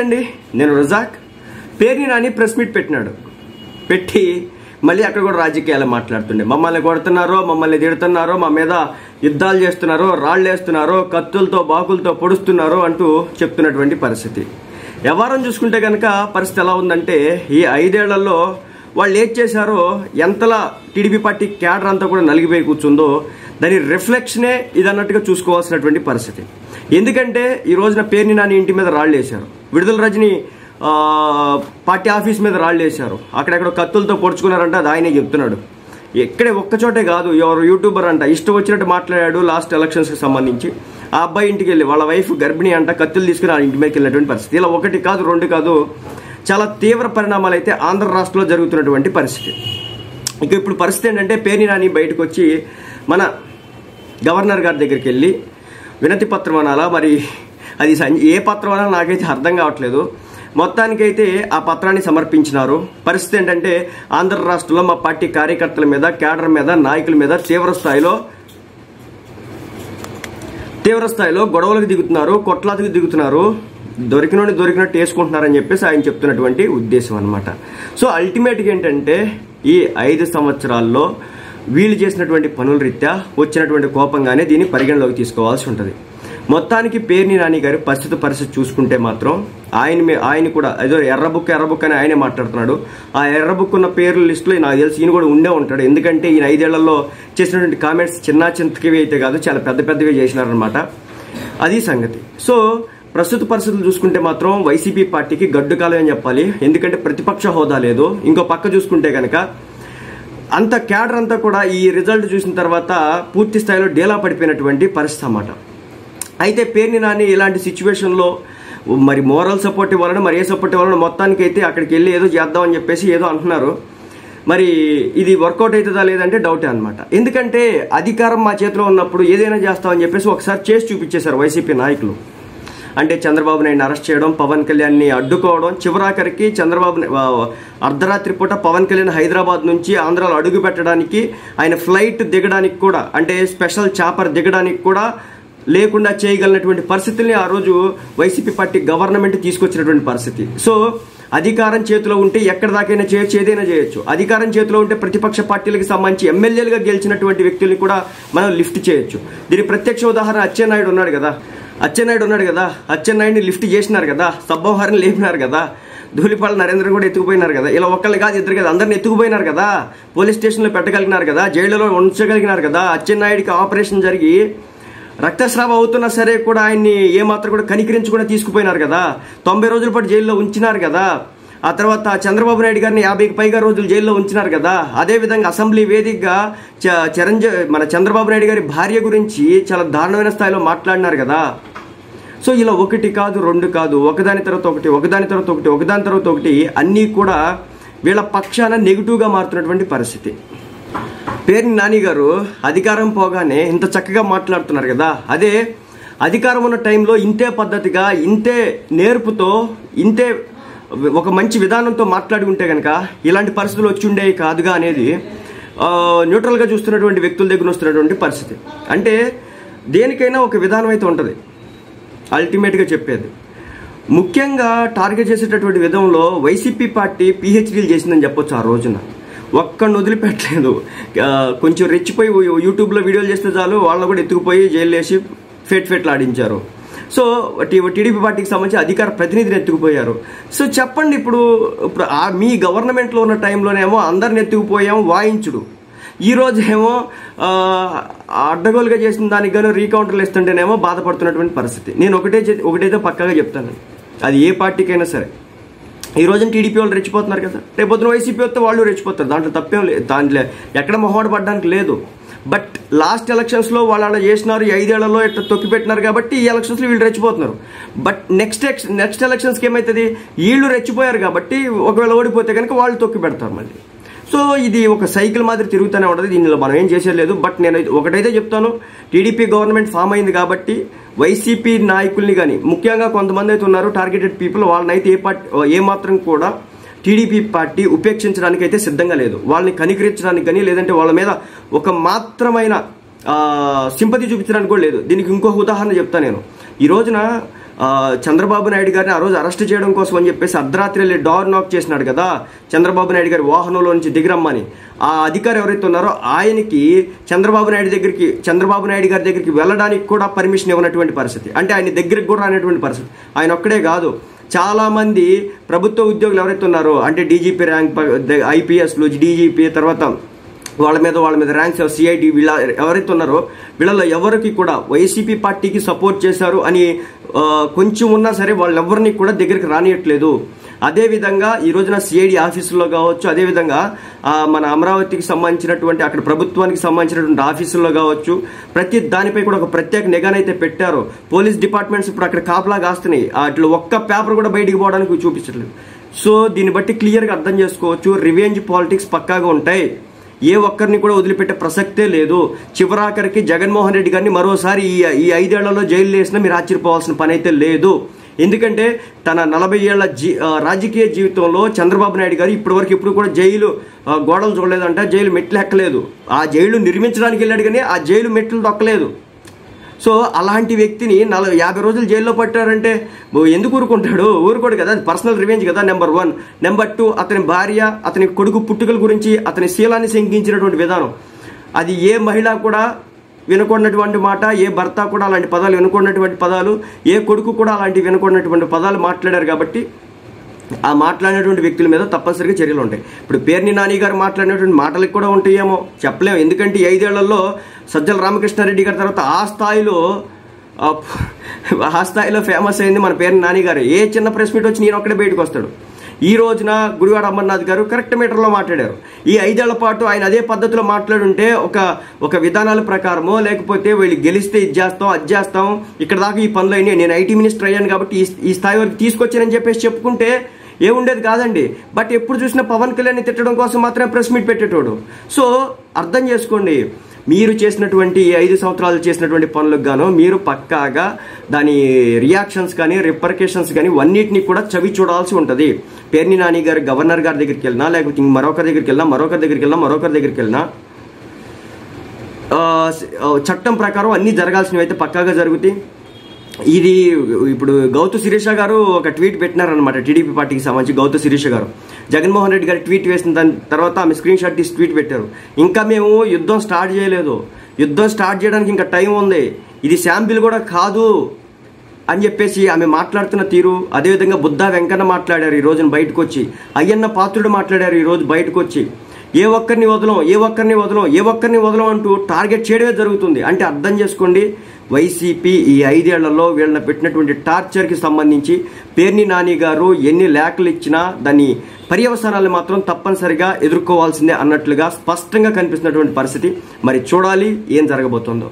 నమస్తే అండి, నేను రజాక్. పేర్ని నాని ప్రెస్ మీట్ పెట్టి మళ్ళీ అక్కడ కూడా రాజకీయాలు మాట్లాడుతుండే. మమ్మల్ని కొడుతున్నారో, మమ్మల్ని తిడుతున్నారో, మా మీద యుద్ధాలు చేస్తున్నారో, రాళ్ళు వేస్తున్నారో, కత్తులతో బాకులతో పొడుస్తున్నారో అంటూ చెప్తున్నటువంటి పరిస్థితి. వ్యవహారం చూసుకుంటే కనుక పరిస్థితి ఎలా ఉందంటే, ఈ 5 ఏళ్లలో వాళ్ళు ఏం చేశారో, ఎంతలా టీడీపీ పార్టీ క్యాడర్ అంతా కూడా నలిగిపోయి కూర్చుందో దాని రిఫ్లెక్షనే ఇదన్నట్టుగా చూసుకోవాల్సినటువంటి పరిస్థితి. ఎందుకంటే ఈ రోజున పేర్ని నాని ఇంటి మీద రాళ్ళు వేశారు, విడుదల రజని పార్టీ ఆఫీస్ మీద రాళ్ళు వేశారు, అక్కడెక్కడ కత్తులతో పొడుచుకున్నారంట. అది ఆయనే చెప్తున్నాడు. ఎక్కడే ఒక్కచోటే కాదు, ఎవరు యూట్యూబర్ అంట ఇష్టం వచ్చినట్టు మాట్లాడాడు లాస్ట్ ఎలక్షన్స్కి సంబంధించి. ఆ అబ్బాయి ఇంటికి వెళ్ళి వాళ్ళ వైఫ్ గర్భిణి అంట, కత్తులు తీసుకుని ఆ ఇంటి మీదకి వెళ్ళినటువంటి పరిస్థితి. ఇలా 1 కాదు 2 కాదు, చాలా తీవ్ర పరిణామాలు అయితే ఆంధ్ర రాష్ట్రంలో జరుగుతున్నటువంటి పరిస్థితి. ఇక ఇప్పుడు పరిస్థితి ఏంటంటే, పేర్ని నాని బయటకు వచ్చి మన గవర్నర్ గారి దగ్గరికి వెళ్ళి వినతి పత్రం అనాలా, మరి అది ఏ పత్రం అనాలో నాకైతే అర్థం కావట్లేదు. మొత్తానికైతే ఆ పత్రాన్ని సమర్పించినారు. పరిస్థితి ఏంటంటే, ఆంధ్ర రాష్ట్రంలో మా పార్టీ కార్యకర్తల మీద, క్యాడర్ మీద, నాయకుల మీద తీవ్ర స్థాయిలో గొడవలకు దిగుతున్నారు, కొట్లాతకు దిగుతున్నారు, దొరికినట్టు వేసుకుంటున్నారని చెప్పేసి ఆయన చెప్తున్నటువంటి ఉద్దేశం అనమాట. సో అల్టిమేట్గా ఏంటంటే, ఈ 5 సంవత్సరాల్లో వీళ్ళు చేసినటువంటి పనుల రీత్యా వచ్చినటువంటి కోపంగానే దీన్ని పరిగణలోకి తీసుకోవాల్సి ఉంటుంది. మొత్తానికి పేర్ని నాని గారి పరిస్థితి చూసుకుంటే మాత్రం ఆయన కూడా ఏదో ఎర్ర బుక్ అని ఆయనే మాట్లాడుతున్నాడు. ఆ ఎర్ర బుక్ ఉన్న పేర్ల లిస్టులో నాకు తెలిసి ఈయన కూడా ఉండే ఉంటాడు. ఎందుకంటే ఈయన 5 ఏళ్లలో చేసినటువంటి కామెంట్స్ చిన్నవి అయితే కాదు, చాలా పెద్దవి చేసినారనమాట. అది సంగతి. సో ప్రస్తుత పరిస్థితులు చూసుకుంటే మాత్రం వైసీపీ పార్టీకి గడ్డు కాలం అని చెప్పాలి. ఎందుకంటే ప్రతిపక్ష హోదా లేదు. ఇంకో పక్క చూసుకుంటే కనుక అంత క్యాడర్ అంతా కూడా ఈ రిజల్ట్ చూసిన తర్వాత పూర్తి స్థాయిలో డేలా పడిపోయినటువంటి పరిస్థితి అన్నమాట. అయితే పేర్ని నాని ఇలాంటి సిచ్యువేషన్లో మరి మోరల్ సపోర్ట్ ఇవ్వాలని, మరి ఏ సపోర్ట్ ఇవ్వాలని, మొత్తానికి అయితే అక్కడికి వెళ్ళి ఏదో చేద్దామని చెప్పేసి ఏదో అంటున్నారు. మరి ఇది వర్కౌట్ అవుతుందా లేదంటే డౌటే అనమాట. ఎందుకంటే అధికారం మా చేతిలో ఉన్నప్పుడు ఏదైనా చేస్తామని చెప్పేసి ఒకసారి చేసి చూపించేశారు వైసీపీ నాయకులు. అంటే చంద్రబాబు నాయుడిని అరెస్ట్ చేయడం, పవన్ కళ్యాణ్ని అడ్డుకోవడం, చివరాఖరికి అర్ధరాత్రి పూట పవన్ కళ్యాణ్ హైదరాబాద్ నుంచి ఆంధ్రాలో అడుగు పెట్టడానికి, ఆయన ఫ్లైట్ దిగడానికి కూడా, అంటే స్పెషల్ చాపర్ దిగడానికి కూడా లేకుండా చేయగలిగినటువంటి పరిస్థితుల్ని ఆ రోజు వైసీపీ పార్టీ గవర్నమెంట్ తీసుకొచ్చినటువంటి పరిస్థితి. సో అధికారం చేతిలో ఉంటే ఎక్కడి దాకైనా చేయొచ్చు, ఏదైనా చేయొచ్చు. అధికారం చేతిలో ఉంటే ప్రతిపక్ష పార్టీలకు సంబంధించి ఎమ్మెల్యేలుగా గెలిచినటువంటి వ్యక్తుల్ని కూడా మనం లిఫ్ట్ చేయొచ్చు. దీని ప్రత్యక్ష ఉదాహరణ అచ్చెన్నాయుడు ఉన్నాడు కదా. అచ్చెన్నాయుడిని లిఫ్ట్ చేసినారు కదా, సబ్బవహారిని లేపినారు కదా, ధూళిపాల నరేంద్ర కూడా ఎత్తుకుపోయినారు కదా. ఇలా ఒక్కళ్ళు కాదు, 2 కాదు, అందరిని ఎత్తుకుపోయినారు కదా, పోలీస్ స్టేషన్లో పెట్టగలిగినారు కదా, జైలులో ఉంచగలిగినారు కదా. అచ్చెన్నాయుడికి ఆపరేషన్ జరిగి రక్తస్రావం అవుతున్నా సరే కూడా ఆయన్ని ఏమాత్రం కూడా కనికరించకుండా తీసుకుపోయినారు కదా. 90 రోజుల పాటు జైల్లో ఉంచినారు కదా. ఆ తర్వాత చంద్రబాబు నాయుడు గారిని 50కి పైగా రోజులు జైల్లో ఉంచినారు కదా. అదేవిధంగా అసెంబ్లీ వేదికగా మన చంద్రబాబు నాయుడు గారి భార్య గురించి చాలా దారుణమైన స్థాయిలో మాట్లాడినారు కదా. సో ఇలా 1 కాదు 2 కాదు, ఒకదాని తర్వాత ఒకటి అన్నీ కూడా వీళ్ళ పక్షాన నెగిటివ్గా మారుతున్నటువంటి పరిస్థితి. పేర్ని నాని గారు అధికారం పోగానే ఇంత చక్కగా మాట్లాడుతున్నారు కదా. అదే అధికారం ఉన్న టైంలో ఇంతే పద్ధతిగా, ఇంతే నేర్పుతో, ఇంతే ఒక మంచి విధానంతో మాట్లాడి ఉంటే కనుక ఇలాంటి పరిస్థితులు వచ్చి ఉండేవి కాదుగా అనేది న్యూట్రల్గా చూస్తున్నటువంటి వ్యక్తుల దగ్గర వస్తున్నటువంటి పరిస్థితి. అంటే దేనికైనా ఒక విధానం అయితే ఉంటుంది, అల్టిమేట్గా చెప్పేది. ముఖ్యంగా టార్గెట్ చేసేటటువంటి విధంలో వైసీపీ పార్టీ పిహెచ్డీలు చేసిందని చెప్పొచ్చు. ఆ రోజున ఒక్కడిని వదిలిపెట్టలేదు. కొంచెం రెచ్చిపోయి యూట్యూబ్లో వీడియోలు చేస్తే చాలు వాళ్ళని కూడా ఎత్తుకుపోయి జైలు వేసి ఫేట్లు ఆడించారు. సో టీడీపీ పార్టీకి సంబంధించి అధికార ప్రతినిధిని ఎత్తుకుపోయారు. సో చెప్పండి, ఇప్పుడు మీ గవర్నమెంట్లో ఉన్న టైంలోనేమో అందరిని ఎత్తుకుపోయాము వాయించుడు, ఈ రోజు ఏమో అడ్డగోలుగా చేసిన దానికి గాను రీకౌంటర్లు ఇస్తుంటేనేమో బాధపడుతున్నటువంటి పరిస్థితి. నేను ఒకటైతే పక్కాగా చెప్తాను, అది ఏ పార్టీకైనా సరే. ఈ రోజున టీడీపీ వాళ్ళు రెచ్చిపోతున్నారు కదా, రేపొద్దున వైసీపీ వస్తే వాళ్ళు రెచ్చిపోతారు. దాంట్లో తప్పేం లేదు, దాంట్లో ఎక్కడ మొహమాట పడడానికి లేదు. బట్ లాస్ట్ ఎలక్షన్స్లో వాళ్ళు అలా చేసినారు, 5 ఏళ్లలో ఇట్లా తొక్కిపెట్టినారు కాబట్టి ఈ ఎలక్షన్స్లో వీళ్ళు రెచ్చిపోతున్నారు. బట్ నెక్స్ట్ ఎలక్షన్స్కి ఏమవుతుంది, వీళ్ళు రెచ్చిపోయారు కాబట్టి ఒకవేళ ఓడిపోతే కనుక వాళ్ళు తొక్కి పెడతారు మళ్ళీ. సో ఇది ఒక సైకిల్ మాదిరి తిరుగుతూనే ఉంటుంది. దీనిలో మనం ఏం చేసేది. బట్ నేను ఒకటైతే చెప్తాను, టీడీపీ గవర్నమెంట్ ఫామ్ అయింది కాబట్టి వైసీపీ నాయకుల్ని కానీ, ముఖ్యంగా కొంతమంది అయితే ఉన్నారు టార్గెటెడ్ పీపుల్, వాళ్ళనైతే ఏమాత్రం కూడా టీడీపీ పార్టీ ఉపేక్షించడానికి అయితే సిద్ధంగా లేదు. వాళ్ళని కనికరించడానికి కానీ, లేదంటే వాళ్ళ మీద ఒక మాత్రమైన సింపతి చూపించడానికి కూడా లేదు. దీనికి ఇంకొక ఉదాహరణ చెప్తాను నేను. ఈ రోజున చంద్రబాబు నాయుడు గారిని ఆ రోజు అరెస్ట్ చేయడం కోసం అని చెప్పేసి అర్ధరాత్రి వెళ్ళి డోర్ నాక్ చేసినాడు కదా చంద్రబాబు నాయుడు గారి వాహనంలో నుంచి దిగిరమ్మని. ఆ అధికారి ఎవరైతే ఉన్నారో ఆయనకి చంద్రబాబు నాయుడు గారి దగ్గరికి వెళ్ళడానికి కూడా పర్మిషన్ ఇవ్వనటువంటి పరిస్థితి. అంటే ఆయన దగ్గరికి కూడా రానటువంటి పరిస్థితి. ఆయన ఒక్కడే కాదు, చాలామంది ప్రభుత్వ ఉద్యోగులు ఎవరైతే ఉన్నారో అంటే డీజీపీ ర్యాంక్, ఐపీఎస్లు, డీజీపీ, తర్వాత వాళ్ళ మీద ర్యాంక్స్, సిఐడి, వీళ్ళ ఎవరైతే ఉన్నారో వీళ్ళలో ఎవరికి కూడా వైసీపీ పార్టీకి సపోర్ట్ చేశారు అని కొంచెం ఉన్నా సరే వాళ్ళెవరిని కూడా దగ్గరికి రానియట్లేదు. అదేవిధంగా ఈ రోజున సిఐడి ఆఫీసుల్లో కావచ్చు, అదేవిధంగా మన అమరావతికి సంబంధించినటువంటి అక్కడ ప్రభుత్వానికి సంబంధించినటువంటి ఆఫీసుల్లో కావచ్చు, ప్రతి దానిపై కూడా ఒక ప్రత్యేక నిఘానైతే పెట్టారు. పోలీస్ డిపార్ట్మెంట్స్ ఇప్పుడు అక్కడ కాపలా కాస్తున్నాయి. అట్లా ఒక్క పేపర్ కూడా బయటికి పోవడానికి చూపించట్లేదు. సో దీన్ని బట్టి క్లియర్గా అర్థం చేసుకోవచ్చు, రివెంజ్ పాలిటిక్స్ పక్కాగా ఉంటాయి. ఏ ఒక్కరిని కూడా వదిలిపెట్టే ప్రసక్తే లేదు. చివరాఖరికి జగన్మోహన్ రెడ్డి గారిని మరోసారి ఈ 5 ఏళ్లలో జైలు వేసినా మీరు ఆశ్చర్యపోవాల్సిన పని అయితే లేదు. ఎందుకంటే తన 40 ఏళ్ల రాజకీయ జీవితంలో చంద్రబాబు నాయుడు గారు ఇప్పటివరకు ఎప్పుడు కూడా జైలు గోడలు చూడలేదంట, జైలు మెట్లు ఎక్కలేదు. ఆ జైలు నిర్మించడానికి వెళ్ళాడు కానీ ఆ జైలు మెట్లు దొక్కలేదు. సో అలాంటి వ్యక్తిని 50 రోజులు జైల్లో పట్టారంటే ఎందుకు ఊరుకుంటాడు? ఊరుకోడు కదా, అది పర్సనల్ రివెంజ్ కదా. నెంబర్ 1. నెంబర్ 2, అతని భార్య, అతని కొడుకు పుట్టుకల గురించి అతని శీలాన్ని శంకించినటువంటి విధానం, అది ఏ మహిళ కూడా వినకూడనటువంటి మాట, ఏ భర్త కూడా అలాంటి పదాలు వినకూడనటువంటి పదాలు, ఏ కొడుకు కూడా అలాంటి వినకూడనటువంటి పదాలు మాట్లాడారు. కాబట్టి ఆ మాట్లాడినటువంటి వ్యక్తుల మీద తప్పనిసరిగా చర్యలు ఉంటాయి. ఇప్పుడు పేర్ని నాని గారు మాట్లాడినటువంటి మాటలకు కూడా ఉంటాయేమో చెప్పలేము. ఎందుకంటే 5 ఏళ్లలో సజ్జల రామకృష్ణారెడ్డి గారి తర్వాత ఆ స్థాయిలో ఫేమస్ అయింది మన పేర్ని నాని గారు. ఏ చిన్న ప్రెస్ మీట్ వచ్చి నేను ఒక్కడే బయటకు వస్తాడు. ఈ రోజున గుడివాడ అమర్నాథ్ గారు కరెక్ట్ మీటర్లో మాట్లాడారు. ఈ 5 ఏళ్ల పాటు ఆయన అదే పద్ధతిలో మాట్లాడుంటే ఒక విధానాల ప్రకారమో, లేకపోతే వీళ్ళు గెలిస్తే ఇది చేస్తాం, అది చేస్తాం, ఇక్కడ దాకా ఈ పనులు అయినాయి, నేను ఐటీ మినిస్టర్ అయ్యాను కాబట్టి ఈ స్థాయి వరకు తీసుకొచ్చానని చెప్పేసి చెప్పుకుంటే ఏముండేది కాదండి. బట్ ఎప్పుడు చూసినా పవన్ కళ్యాణ్ని తిట్టడం కోసం మాత్రమే ప్రెస్ మీట్ పెట్టేటోడు. సో అర్థం చేసుకోండి, మీరు చేసినటువంటి 5 సంవత్సరాలు చేసినటువంటి పనులకు గాను మీరు పక్కాగా దాని రియాక్షన్స్ కానీ రిపర్కేషన్స్ కానీ అన్నిటినీ కూడా చవి చూడాల్సి ఉంటుంది. పేర్ని నాని గారు గవర్నర్ గారి దగ్గరికి వెళ్ళినా, లేకపోతే మరొకరి దగ్గరికి వెళ్ళినా చట్టం ప్రకారం అన్ని జరగాల్సినవి అయితే పక్కాగా జరుగుతాయి. ఇది ఇప్పుడు గౌతు శిరీష గారు ఒక ట్వీట్ పెట్టినారనమాట, టీడీపీ పార్టీకి సంబంధించి గౌతు శిరీష గారు. జగన్మోహన్ రెడ్డి గారు ట్వీట్ వేసిన దాని తర్వాత ఆమె స్క్రీన్ షాట్ తీసి ట్వీట్ పెట్టారు. ఇంకా మేము యుద్ధం స్టార్ట్ చేయలేదు, యుద్ధం స్టార్ట్ చేయడానికి ఇంకా టైం ఉంది, ఇది శాంపిల్ కూడా కాదు అని చెప్పేసి ఆమె మాట్లాడుతున్న తీరు. అదేవిధంగా బుద్ధా వెంకన్న మాట్లాడారు ఈ రోజున బయటకు వచ్చి, అయ్యన్న పాత్రుడు మాట్లాడారు ఈ రోజు బయటకు వచ్చి. ఏ ఒక్కరిని వదలం అంటూ టార్గెట్ చేయడమే జరుగుతుంది. అంటే అర్థం చేసుకోండి, వైసీపీ ఈ 5 ఏళ్లలో వీళ్ళని పెట్టినటువంటి టార్చర్కి సంబంధించి పేర్ని నాని గారు ఎన్ని లేఖలు ఇచ్చినా దాని పర్యవసానాలు మాత్రం తప్పనిసరిగా ఎదుర్కోవాల్సిందే అన్నట్లుగా స్పష్టంగా కనిపిస్తున్నటువంటి పరిస్థితి. మరి చూడాలి ఏం జరగబోతుందో.